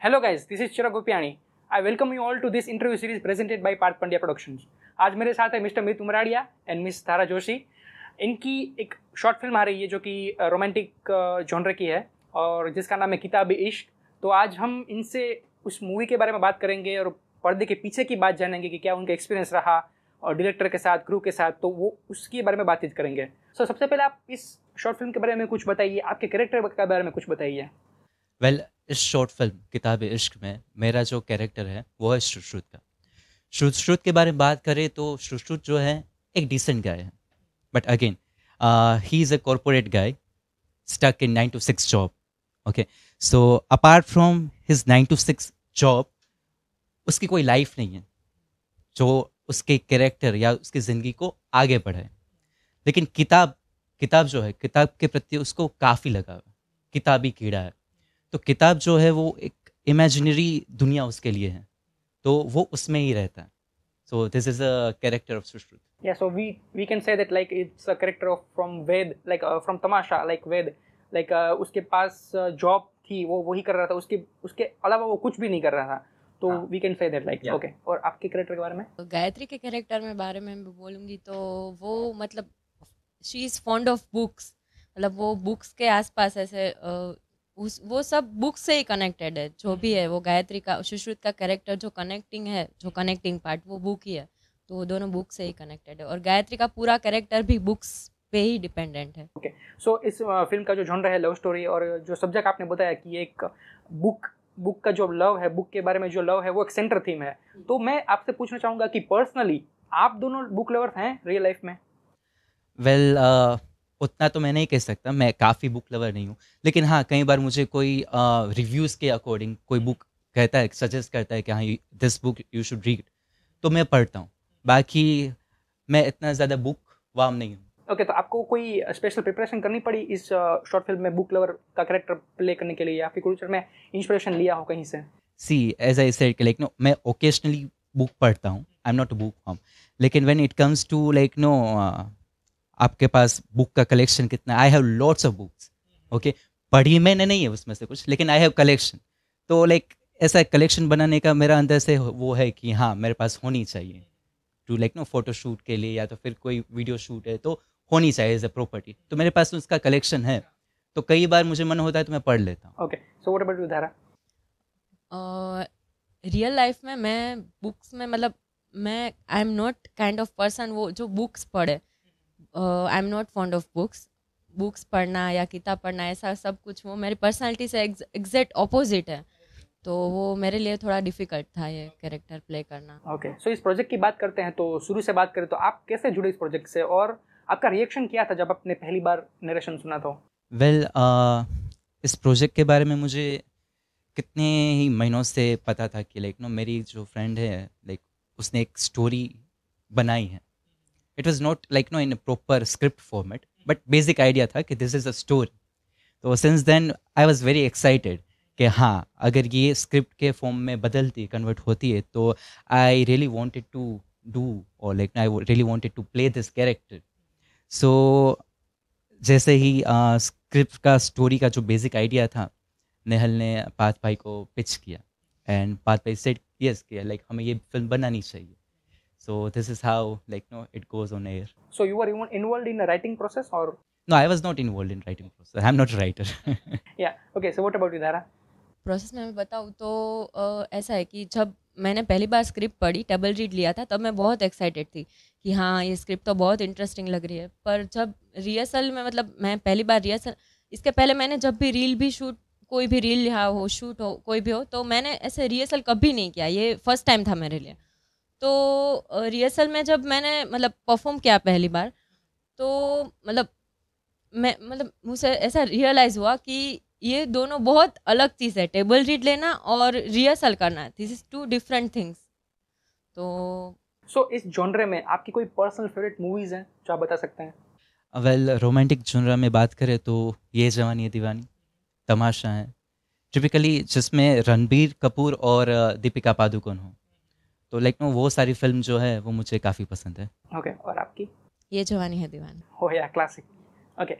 Hello guys, this is Chirag Gopiani. I welcome you all to this interview series presented by Parth Pandya productions. आज मेरे साथ है mister Mit Umradiya and miss Tara Joshi. इनकी एक short film आ रही है जो कि रोमांटिक जॉनर की है और जिसका नाम है किताब इश्क। तो आज हम इनसे उस मूवी के बारे में बात करेंगे और पर्दे के पीछे की बात जानेंगे कि क्या उनका एक्सपीरियंस रहा और डायरेक्टर के साथ, क्रू के साथ, तो वो उसके बारे में बातचीत करेंगे। सो सबसे पहले आप इस शॉर्ट फिल्म के बारे में कुछ बताइए, आपके कैरेक्टर के बारे में कुछ बताइए। इस शॉर्ट फिल्म किताब इश्क में मेरा जो कैरेक्टर है वो है शुश्रुत का। शुश्रुत के बारे में बात करें तो शुश्रुत जो है एक डिसेंट गाय है, but again he is a corporate guy stuck in 9 to 6 job. Okay, so apart from his 9 to 6 job उसकी कोई लाइफ नहीं है जो उसके कैरेक्टर या उसकी ज़िंदगी को आगे बढ़ाए। लेकिन किताब जो है, किताब के प्रति उसको काफ़ी लगाव है, किताबी कीड़ा है। तो किताब जो है वो एक इमेजिनरी दुनिया उसके लिए है, तो वो उसमें ही रहता है। So this is a character of Sushrut. Yeah, so we can say that like it's a character of from Ved, like from Tamasha, like Ved, like उसके पास जॉब थी, वो वही कर रहा था, उसके उसके अलावा वो कुछ भी नहीं कर रहा था। तो we can say that like okay. और आपके कैरेक्टर के बारे में? तो गायत्री के कैरेक्टर में बारे में बोलूँगी तो वो मतलब she is fond of books. मतलब वो बुक्स के आसपास ऐसे वो सब बुक्स से ही कनेक्टेड है। जो भी है वो गायत्री का, सुश्रुत का कैरेक्टर जो कनेक्टिंग पार्ट वो बुक ही है। तो वो दोनों बुक से ही कनेक्टेड है और गायत्री का पूरा कैरेक्टर भी बुक्स पे ही डिपेंडेंट है। ओके, सो इस फिल्म का जो जॉनर है लव स्टोरी, और जो सब्जेक्ट आपने बताया कि एक बुक का जो लव है, बुक के बारे में जो लव है वो एक सेंटर थीम है। तो मैं आपसे पूछना चाहूँगा कि पर्सनली आप दोनों बुक लवर्स हैं रियल लाइफ में? वेल उतना तो मैं नहीं कह सकता, मैं काफ़ी बुक लवर नहीं हूँ। लेकिन हाँ, कई बार मुझे कोई रिव्यूज़ के अकॉर्डिंग कोई बुक कहता है, सजेस्ट करता है कि हाँ this book you should read, तो मैं पढ़ता हूँ। बाकी मैं इतना ज़्यादा बुक वाम नहीं हूँ। ओके, तो आपको कोई स्पेशल प्रिपरेशन करनी पड़ी इस शॉर्ट फिल्म में बुक लवर का कैरेक्टर प्ले करने के लिए, या फिर कुछ में इंस्पिरेशन लिया हो कहीं से? See as I said like no, मैं ओकेजनली बुक पढ़ता हूँ, I am not a book worm. लेकिन when it comes to like no, आपके पास बुक का कलेक्शन कितना, I have lots of books. Okay, पढ़ी मैंने नहीं है उसमें से कुछ, लेकिन आई हैव कलेक्शन। तो लाइक ऐसा कलेक्शन बनाने का मेरा अंदर से वो है कि हाँ मेरे पास होनी चाहिए to like know photo shoot के लिए, या तो फिर कोई वीडियो शूट है तो होनी चाहिए एज अ प्रॉपर्टी। तो मेरे पास उसका कलेक्शन है, तो कई बार मुझे मन होता है तो मैं पढ़ लेता हूँ। Okay, so what about you धारा? रियल लाइफ में मैं बुक्स में मतलब मैं आई am not kind of person वो जो बुक्स पढ़े। आई am not fond of books पढ़ना या किताब पढ़ना, ऐसा सब कुछ वो मेरी पर्सनालिटी से एग्जैक्ट ऑपोजिट है। तो वो मेरे लिए थोड़ा डिफिकल्ट था ये कैरेक्टर प्ले करना। ओके, सो इस प्रोजेक्ट की बात करते हैं, तो शुरू से बात करें तो आप कैसे जुड़े इस प्रोजेक्ट से और आपका रिएक्शन क्या था जब आपने पहली बार नरेशन सुना था? वेल इस प्रोजेक्ट के बारे में मुझे कितने ही महीनों से पता था कि लाइक नो मेरी जो फ्रेंड है लाइक उसने एक स्टोरी बनाई है। It was not like know in proper script format, but basic idea था कि दिस इज़ अ स्टोरी। तो since then I was very excited कि हाँ अगर ये स्क्रिप्ट के फॉर्म में बदलती, कन्वर्ट होती है, तो I really wanted to do और like I really wanted to play this character. So जैसे ही स्क्रिप्ट का, स्टोरी का जो बेसिक आइडिया था, नेहल ने पाथ भाई को पिच किया एंड पाथ भाई सेड यस किया लाइक हमें ये फिल्म बनानी चाहिए। So this is how like no it goes on air. So you were involved in the writing process or? No, I was not involved in writing process. I'm not a writer. Yeah, okay, so what about you धारा? Process में मैं बताऊँ तो ऐसा है कि जब मैंने पहली बार स्क्रिप्ट पढ़ी, टेबल रीड लिया था, तब मैं बहुत एक्साइटेड थी कि हाँ ये स्क्रिप्ट तो बहुत इंटरेस्टिंग लग रही है। पर जब रिहर्सल में, मतलब मैं पहली बार रिहर्सल, इसके पहले मैंने जब भी रील भी शूट, कोई भी रील यहाँ हो, शूट हो, कोई भी हो, तो मैंने ऐसे रिहर्सल कभी नहीं किया। ये फर्स्ट टाइम था मेरे लिए। तो रिहर्सल में जब मैंने मतलब परफॉर्म किया पहली बार, तो मतलब मुझे ऐसा रियलाइज़ हुआ कि ये दोनों बहुत अलग चीज़ है। टेबल रीड लेना और रिहर्सल करना, this is two different things. तो सो इस जॉनरे में आपकी कोई पर्सनल फेवरेट मूवीज़ हैं जो आप बता सकते हैं? वेल रोमांटिक जॉनरा में बात करें तो ये जवानी है दीवानी, तमाशा है टिपिकली, जिसमें रणबीर कपूर और दीपिका पादुकोण हो। तो लाइक नो वो सारी फिल्म जो है वो मुझे काफ़ी पसंद है। ओके, और आपकी? ये जवानी है दीवानी। हो या क्लासिक। ओके,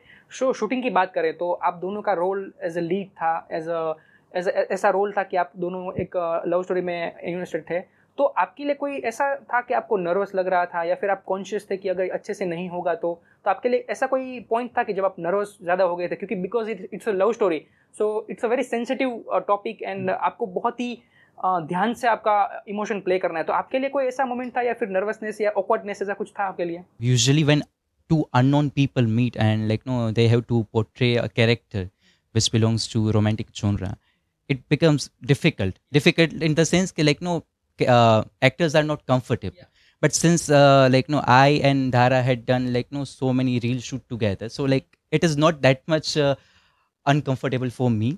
शूटिंग की बात करें तो आप दोनों का रोल एज अ लीड था, एज अ ऐसा रोल था कि आप दोनों एक लव स्टोरी में इन्वेस्टेड थे, तो आपके लिए कोई ऐसा था कि आपको नर्वस लग रहा था या फिर आप कॉन्शियस थे कि अगर अच्छे से नहीं होगा तो आपके लिए ऐसा कोई पॉइंट था कि जब आप नर्वस ज़्यादा हो गए थे? क्योंकि because it's a love story, so it's a very sensitive topic and आपको बहुत ही ध्यान से आपका इमोशन प्ले करना है, तो आपके लिए कोई ऐसा मोमेंट था या फिर नर्वसनेस या ऑकवर्डनेस ऐसा कुछ था आपके लिए? Usually when two unknown people meet and like no they have to portray a character which belongs to romantic genre, it becomes difficult in the sense that like no actors are not comfortable. But since like no I and Dhara had done like no so many reel shoot together, so like it is not that much uncomfortable for me,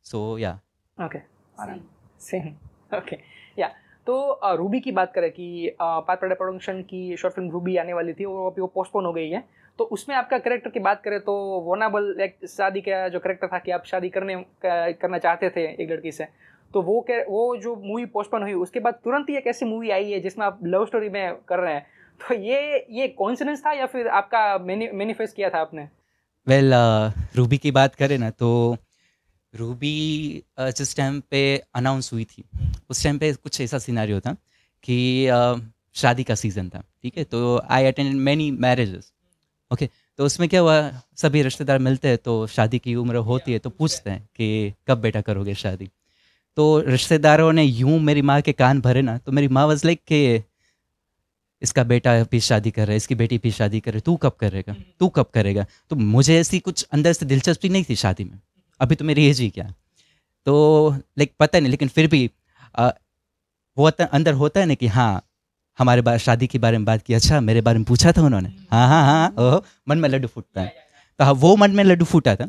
so yeah. Okay, same, okay, या तो Ruby की बात करें कि path Pandya production की short film Ruby आने वाली थी और अभी वो पोस्टपोन हो गई है, तो उसमें आपका कैरेक्टर की बात करें तो वोनाबल एक शादी का जो कैरेक्टर था कि आप शादी करना चाहते थे एक लड़की से, तो वो जो मूवी पोस्टपोन हुई उसके बाद तुरंत ही एक ऐसी मूवी आई है जिसमें आप लव स्टोरी में कर रहे हैं, तो ये कोइंसिडेंस था या फिर आपका मैनिफेस्ट किया था आपने? वेल रूबी की बात करें ना तो रूबी जिस टाइम पे अनाउंस हुई थी उस टाइम पे कुछ ऐसा सिनारियो था कि शादी का सीज़न था, ठीक है, तो I attend many marriages, okay, तो उसमें क्या हुआ, सभी रिश्तेदार मिलते हैं तो शादी की उम्र होती है तो पूछते हैं कि कब बेटा करोगे शादी, तो रिश्तेदारों ने यूं मेरी माँ के कान भरे ना, तो मेरी माँ वाज लाइक कि इसका बेटा भी शादी कर रहा है, इसकी बेटी भी शादी कर रही है, तू कब करेगा, तो मुझे ऐसी कुछ अंदर से दिलचस्पी नहीं थी शादी में, अभी तो मेरी एज ही क्या, तो लाइक पता नहीं, लेकिन फिर भी वो अंदर होता है ना कि हाँ हमारे बारे शादी के बारे में बात की, अच्छा मेरे बारे में पूछा था उन्होंने, हाँ हाँ हाँ, ओह मन में लड्डू फूटता है, तो हाँ वो मन में लड्डू फूटा था,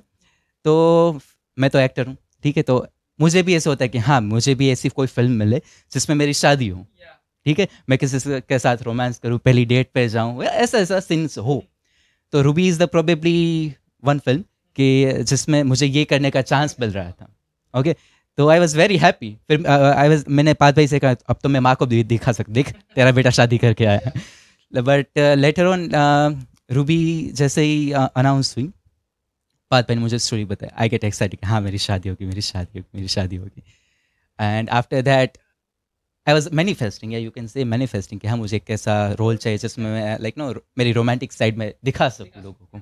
तो मैं तो एक्टर हूँ, ठीक है, तो मुझे भी ऐसा होता है कि हाँ मुझे भी ऐसी कोई फिल्म मिले जिसमें मेरी शादी हो, ठीक है, मैं किसी के साथ रोमांस करूँ, पहली डेट पे जाऊँ, ऐसा सीन्स हो, तो Ruby is the probably one film कि जिसमें मुझे ये करने का चांस मिल रहा था, ओके, तो आई वॉज वेरी हैप्पी, फिर मैंने पाथ भाई से कहा अब तो मैं माँ को भी दिखा सकता, देख तेरा बेटा शादी करके आया, बट लेटर ऑन रूबी जैसे ही अनाउंस हुई, पाथ भाई ने मुझे स्टोरी बताई, आई गेट एक्साइटेड, हाँ मेरी शादी होगी, and after that I was manifesting, या यू कैन से मैनिफेस्टिंग कि हाँ मुझे एक ऐसा रोल चाहिए जिसमें मैं लाइक नो मेरी रोमांटिक साइड में दिखा सकूँ लोगों को,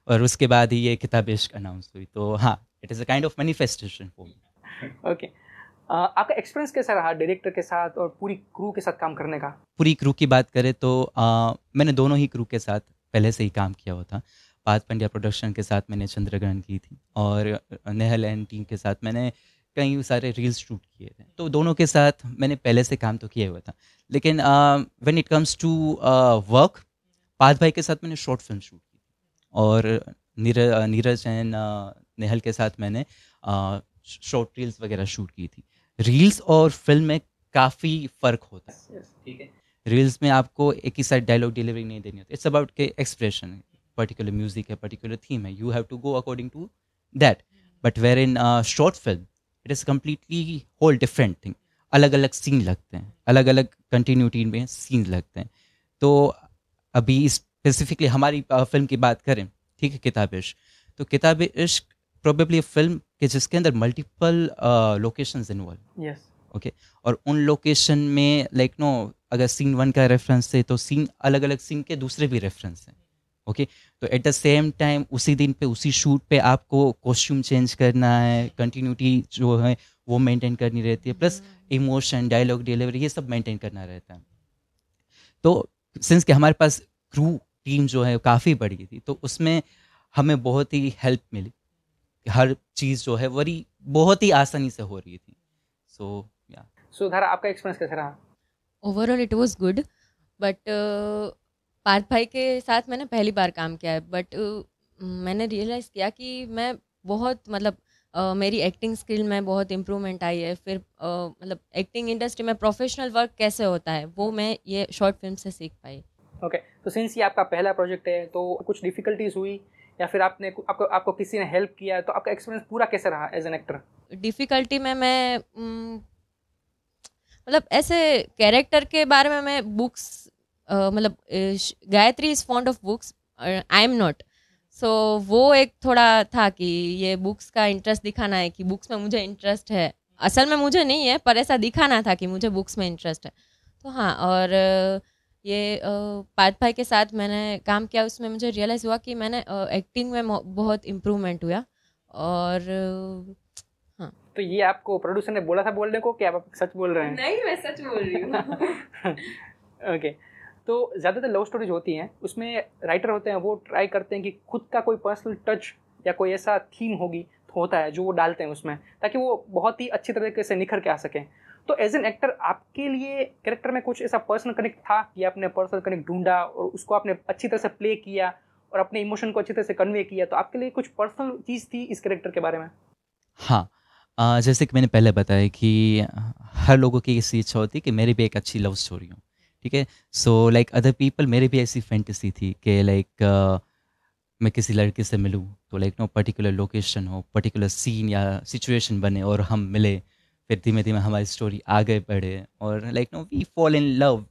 और उसके बाद ही ये किताब इश्क अनाउंस हुई, तो हाँ it is a kind of manifestation for me. Okay, आपका एक्सपीरियंस कैसा रहा डायरेक्टर के साथ और पूरी क्रू के साथ काम करने का? पूरी क्रू की बात करें तो मैंने दोनों ही क्रू के साथ पहले से ही काम किया हुआ था, पाथ पांड्या प्रोडक्शन के साथ मैंने चंद्रग्रहण की थी और नेहल एंड टीम के साथ मैंने कई सारे रील्स शूट किए थे, तो दोनों के साथ मैंने पहले से काम तो किया हुआ था, लेकिन when it comes to work, Parth भाई के साथ मैंने शॉर्ट फिल्म शूट की और नीरज एंड नेहल के साथ मैंने शॉर्ट रील्स वगैरह शूट की थी। रील्स और फिल्म में काफ़ी फ़र्क होता है, ठीक है, रील्स में आपको एक ही साइड डायलॉग डिलीवरी नहीं देनी होती, इट्स अबाउट के एक्सप्रेशन, पर्टिकुलर म्यूजिक है, पर्टिकुलर थीम है, you have to go according to that, but where in short film it is completely whole different thing, अलग अलग सीन लगते हैं, अलग अलग कंटिन्यूटी में सीन लगते हैं, तो अभी स्पेसिफिकली हमारी फिल्म की बात करें, ठीक है, किताब इश्क, तो किताब इश्क प्रोबेबली फिल्म के जिसके अंदर multiple locations involve, yes, okay, और उन लोकेशन में लाइक नो अगर सीन 1 का रेफरेंस है तो सीन अलग अलग सीन के दूसरे भी रेफरेंस हैं, ओके, तो एट द सेम टाइम उसी दिन पे उसी शूट पे आपको कॉस्ट्यूम चेंज करना है, कंटिन्यूटी जो है वो मेंटेन करनी रहती है, प्लस इमोशन, डायलॉग डिलीवरी, ये सब मेंटेन करना रहता है, तो सिंस कि हमारे पास क्रू टीम जो है काफ़ी बड़ी थी, तो उसमें हमें बहुत ही हेल्प मिली, हर चीज़ जो है वही बहुत ही आसानी से हो रही थी, सो या। सो धारा आपका एक्सपीरियंस कैसा रहा? Overall it was good, but Parth भाई के साथ मैंने पहली बार काम किया है, बट मैंने रियलाइज़ किया कि मैं बहुत मतलब मेरी एक्टिंग स्किल में बहुत इम्प्रूवमेंट आई है, फिर मतलब एक्टिंग इंडस्ट्री में प्रोफेशनल वर्क कैसे होता है वो मैं ये शॉर्ट फिल्म से सीख पाई। ओके, तो सिंस ये आपका पहला प्रोजेक्ट है तो कुछ डिफ़िकल्टीज हुई या फिर आपको किसी ने हेल्प किया, तो आपका एक्सपीरियंस पूरा कैसे रहा एज एन एक्टर? डिफ़िकल्टी में मैं मतलब ऐसे कैरेक्टर के बारे में मैं बुक्स मतलब Gayatri is fond of books, I am not, so वो एक थोड़ा था कि ये बुक्स का इंटरेस्ट दिखाना है कि बुक्स में मुझे इंटरेस्ट है, असल में मुझे नहीं है पर ऐसा दिखाना था कि मुझे बुक्स में इंटरेस्ट है। तो हाँ, और ये पार्थ भाई के साथ मैंने काम किया, उसमें मुझे रियलाइज़ हुआ कि मैंने एक्टिंग में बहुत इम्प्रूवमेंट हुआ। और हाँ, तो ये आपको प्रोड्यूसर ने बोला था बोलने को कि आप सच बोल रहे हैं? नहीं, मैं सच बोल रही हूँ। ओके। तो ज़्यादातर लव स्टोरीज होती हैं, उसमें राइटर होते हैं वो ट्राई करते हैं कि खुद का कोई पर्सनल टच या कोई ऐसा थीम होता है जो वो डालते हैं उसमें, ताकि वो बहुत ही अच्छी तरीके से निखर के आ सकें। तो एज एन एक्टर आपके लिए कैरेक्टर में कुछ ऐसा पर्सनल कनेक्ट था कि आपने पर्सनल कनेक्ट ढूंढा और उसको आपने अच्छी तरह से प्ले किया और अपने इमोशन को अच्छी तरह से कन्वे किया, तो आपके लिए कुछ पर्सनल चीज़ थी इस कैरेक्टर के बारे में? हाँ, जैसे कि मैंने पहले बताया कि हर लोगों की ऐसी इच्छा होती है कि मेरी भी एक अच्छी लव स्टोरी हो, ठीक है? सो लाइक अदर पीपल, मेरी भी ऐसी फैंटेसी थी कि लाइक मैं किसी लड़के से मिलूँ तो लाइक नो पर्टिकुलर लोकेशन हो, पर्टिकुलर सीन या सिचुएशन बने और हम मिले, फिर धीमे धीमे हमारी स्टोरी आगे बढ़े और like no we fall in love.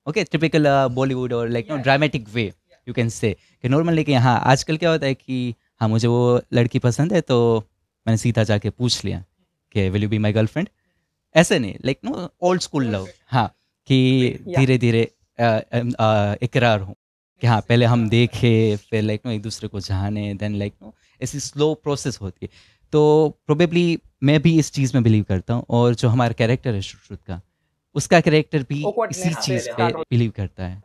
Okay, typical Bollywood और like no dramatic way you can say कि नॉर्मल। लेकिन हाँ, आजकल क्या होता है कि हाँ मुझे वो लड़की पसंद है तो मैंने सीधा जाके पूछ लिया कि will you be my girlfriend. ऐसे नहीं, like know old school love. हाँ, कि धीरे धीरे इकरार हो कि हाँ पहले हम देखें, फिर लाइक नो एक दूसरे को जाने, देन लाइक नो ऐसी स्लो प्रोसेस होती है। तो प्रोबेबली मैं भी इस चीज़ में बिलीव करता हूँ और जो हमारा कैरेक्टर है श्रुत का, उसका कैरेक्टर भी इसी Awkwardness चीज़ से पे start हो- बिलीव करता है।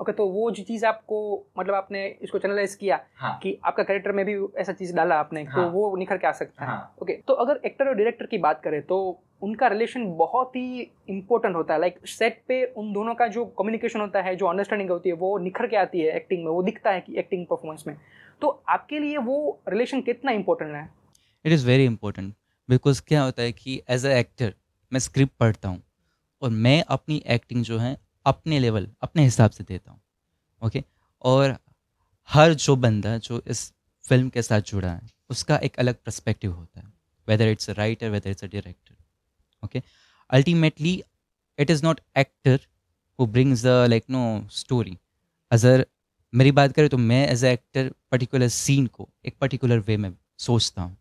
ओके, तो वो जो चीज़ आपको, मतलब आपने इसको चैनलाइज किया कि आपका कैरेक्टर में भी ऐसा चीज़ डाला आपने, तो वो निखर के आ सकता है। ओके, तो अगर एक्टर और डायरेक्टर की बात करें तो उनका रिलेशन बहुत ही इंपॉर्टेंट होता है। लाइक सेट पे उन दोनों का जो कम्युनिकेशन होता है, जो अंडरस्टैंडिंग होती है, वो निखर के आती है एक्टिंग में, वो दिखता है कि एक्टिंग परफॉर्मेंस में। तो आपके लिए वो रिलेशन कितना इंपॉर्टेंट है? It is very important because क्या होता है कि एज अ एक्टर मैं स्क्रिप्ट पढ़ता हूँ और मैं अपनी एक्टिंग जो है अपने लेवल अपने हिसाब से देता हूँ। ओके, और हर जो बंदा जो इस फिल्म के साथ जुड़ा है उसका एक अलग पर्सपेक्टिव होता है, whether it's a writer, whether it's a director. Okay, ultimately it is not actor who brings the like know story. अगर मेरी बात करें तो मैं as a actor particular scene को एक पर्टिकुलर वे में सोचता हूँ,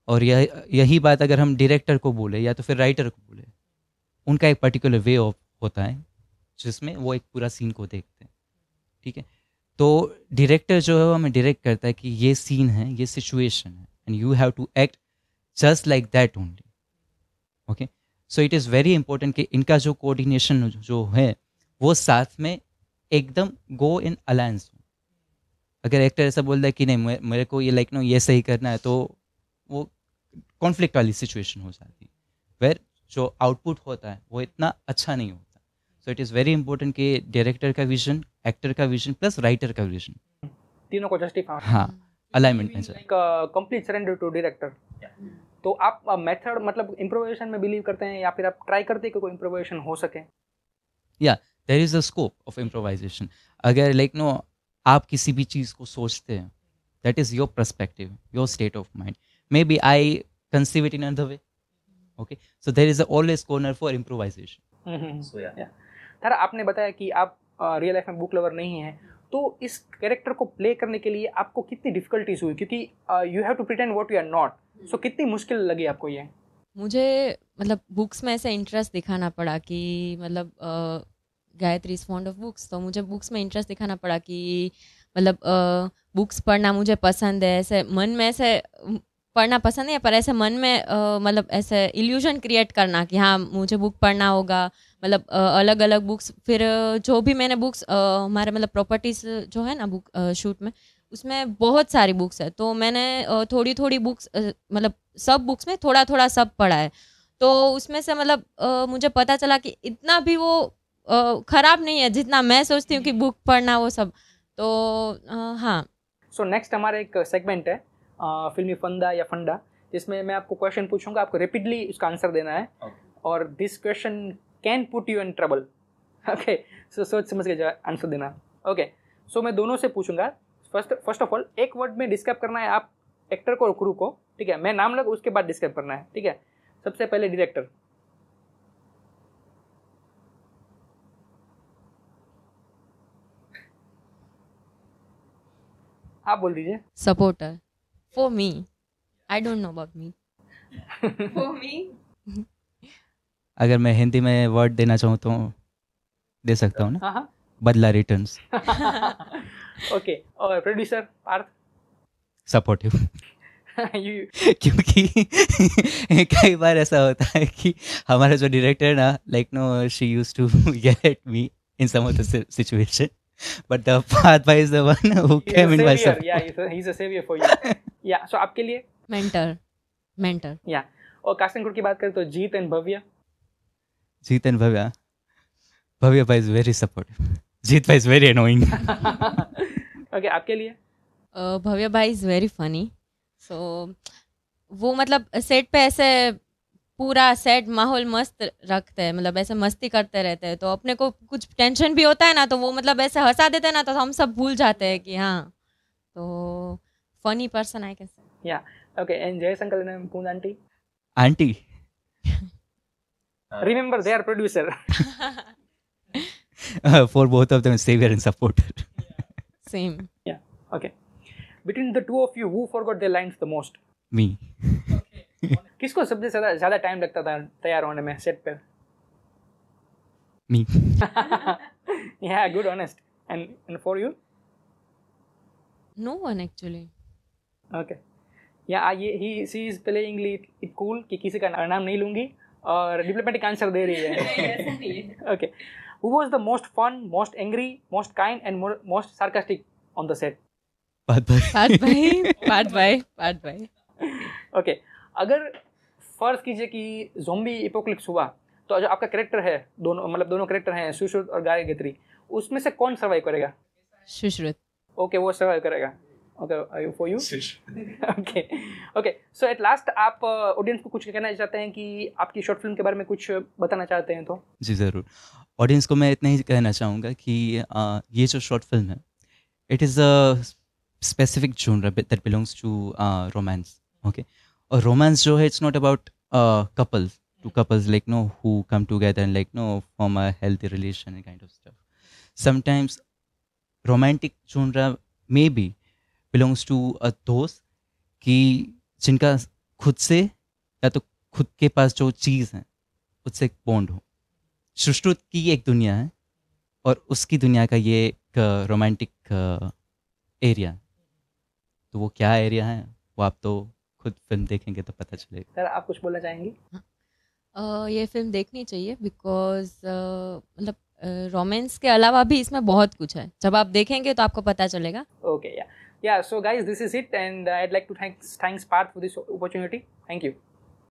और यही बात अगर हम डायरेक्टर को बोले या तो फिर राइटर को बोले, उनका एक पर्टिकुलर वे ऑफ होता है जिसमें वो एक पूरा सीन को देखते हैं। ठीक है, तो डायरेक्टर जो है वो हमें डायरेक्ट करता है कि ये सीन है, ये सिचुएशन है, and you have to act just like that only. Okay, so it is very important कि इनका जो कोऑर्डिनेशन जो है वो साथ में एकदम गो इन अलायंस हो। अगर एक्टर ऐसा बोलता है कि नहीं मेरे को ये लाइक नो ये सही करना है, तो वो कॉन्फ्लिक्ट वाली सिचुएशन हो जाती है, वेर जो आउटपुट होता है वो इतना अच्छा नहीं होता। So it is very important कि डायरेक्टर का विजन, एक्टर का विजन प्लस राइटर का विजन, तीनों को जस्टिफाई, हाँ, अलाइनमेंट में जाए। Complete surrender to director. तो आप मेथड मतलब इम्प्रोवाइजेशन में बिलीव करते हैं या फिर आप ट्राई करते हैं कि कोई इम्प्रोवाइजेशन हो सके? या there is a scope of improvisation. अगर लाइक नो आप किसी भी चीज़ को सोचते हैं, that is your perspective, your state of mind, may be I conceive it in another way. Okay, so there is always corner for improvisation. So या थारा, आपने बताया कि आप रियल लाइफ में बुक लवर नहीं हैं, तो इस कैरेक्टर को प्ले करने के लिए आपको कितनी डिफिकल्टीज हुई? क्योंकि you have to pretend what you are not, so कितनी मुश्किल लगी आपको ये? मुझे मतलब बुक्स में ऐसा इंटरेस्ट दिखाना पड़ा कि मतलब Gayatri is fond of books, तो मुझे बुक्स में इंटरेस्ट दिखाना पड़ा कि मतलब बुक्स पढ़ना मुझे पसंद है, ऐसे मन में ऐसे पढ़ना पसंद है, पर ऐसे मन में मतलब ऐसे इल्यूजन क्रिएट करना कि हाँ मुझे बुक पढ़ना होगा। मतलब अलग अलग बुक्स, फिर जो भी मैंने बुक्स हमारे मतलब प्रॉपर्टीज़ जो है ना बुक शूट में, उसमें बहुत सारी बुक्स है, तो मैंने थोड़ी थोड़ी बुक्स मतलब सब बुक्स में थोड़ा थोड़ा सब पढ़ा है। तो उसमें से मतलब मुझे पता चला कि इतना भी वो खराब नहीं है जितना मैं सोचती हूँ कि बुक पढ़ना वो सब। तो हाँ। सो नेक्स्ट हमारा एक सेगमेंट है फिल्मी फंदा या फंडा, जिसमें मैं आपको क्वेश्चन पूछूंगा, आपको रेपिडली उसका आंसर देना है। और this question can put you in trouble. Okay, so सोच समझ के आंसर देना। ओके, सो मैं दोनों से पूछूंगा। फर्स्ट ऑफ ऑल एक वर्ड में डिस्क्राइब करना है आप एक्टर को और क्रू को, ठीक है? मैं नाम लग उसके बाद डिस्क्राइब करना है, ठीक है? सबसे पहले डायरेक्टर। आप बोल दीजिए. Supporter for me. I don't know about me. For me अगर मैं हिंदी में वर्ड देना चाहूँ तो दे सकता हूँ ना. हाँ हाँ. बदला रिटर्न्स. ओके. और प्रोड्यूसर पार्थ. सपोर्टिव. यू. क्योंकि कई बार ऐसा होता है कि हमारा जो डायरेक्टर है ना, like no she used to yell at me in some of the situation, but the Parth भाई is the one who came in my support. Yeah, he's a savior for you. Yeah, so आपके लिए. Mentor. Yeah. और casting crew की बात करें तो Jeet and Bhavya. Jeet and Bhavya. Bhavya भाई is very supportive. जीत भाई इज वेरी अनोइंग. ओके, आपके लिए. भव्य भाई इज़ वेरी फनी. सो वो मतलब सेट पे ऐसे पूरा सेट माहौल मस्त रखते हैं, मतलब ऐसे मस्ती करते रहते हैं, तो अपने को कुछ टेंशन भी होता है ना, तो वो मतलब ऐसे हंसा देते हैं ना, तो हम सब भूल जाते हैं कि हाँ, तो funny person I can say. Yeah. Okay. And Jayesh uncle and पून aunty. Aunty. Remember they are producer. For both of them, savior and supporter. Same. Yeah. Okay. Between the two of you, who forgot their lines the most? Me. किसको सबसे ज़्यादा time लगता था तैयार होने में set पे? Me. Yeah, good, honest. And for you? No one actually. Okay. Yeah, she is playing it cool कि किसी का नाम नहीं लूँगी और डिप्लोमेटिक आंसर दे रही है. Okay. Who was the most fun, most angry, most kind and most sarcastic on the set? Partha Partha भाई. ओके. अगर फर्ज कीजिए कि ज़ोंबी एपोकलिप्स हुआ तो जो आपका कैरेक्टर है, दोनों कैरेक्टर हैं सुश्रुत और गायत्री, उसमें से कौन सर्वाइव करेगा? सुश्रुत. ओके, वो सर्वाइव करेगा. Okay, for you. Okay. Okay. So at last आप ऑडियंस को कुछ कहना चाहते हैं कि आपकी शॉर्ट फिल्म के बारे में कुछ बताना चाहते हैं तो? जी ज़रूर. ऑडियंस को मैं इतना ही कहना चाहूँगा कि ये जो शॉर्ट फिल्म है, it is a specific genre that belongs to romance. Okay. और रोमांस जो है, it's not about couples, two couples like know who come together and like know form a healthy relation and kind of stuff. Sometimes romantic genre may be belongs to a दोस्त कि जिनका खुद से या तो खुद के पास जो चीज़ है उससे एक बॉन्ड हो. सुश्रुत की एक दुनिया है और उसकी दुनिया का ये एक रोमांटिक एरिया है. तो वो क्या एरिया है वो आप तो खुद फिल्म देखेंगे तो पता चलेगा. सर, आप कुछ बोलना चाहेंगी? ये फिल्म देखनी चाहिए बिकॉज मतलब रोमांस के अलावा भी इसमें बहुत कुछ है. जब आप देखेंगे तो आपको पता चलेगा. Okay, yeah. Yeah, so guys, this is it and I'd like to thanks Parth for this opportunity. Thank you.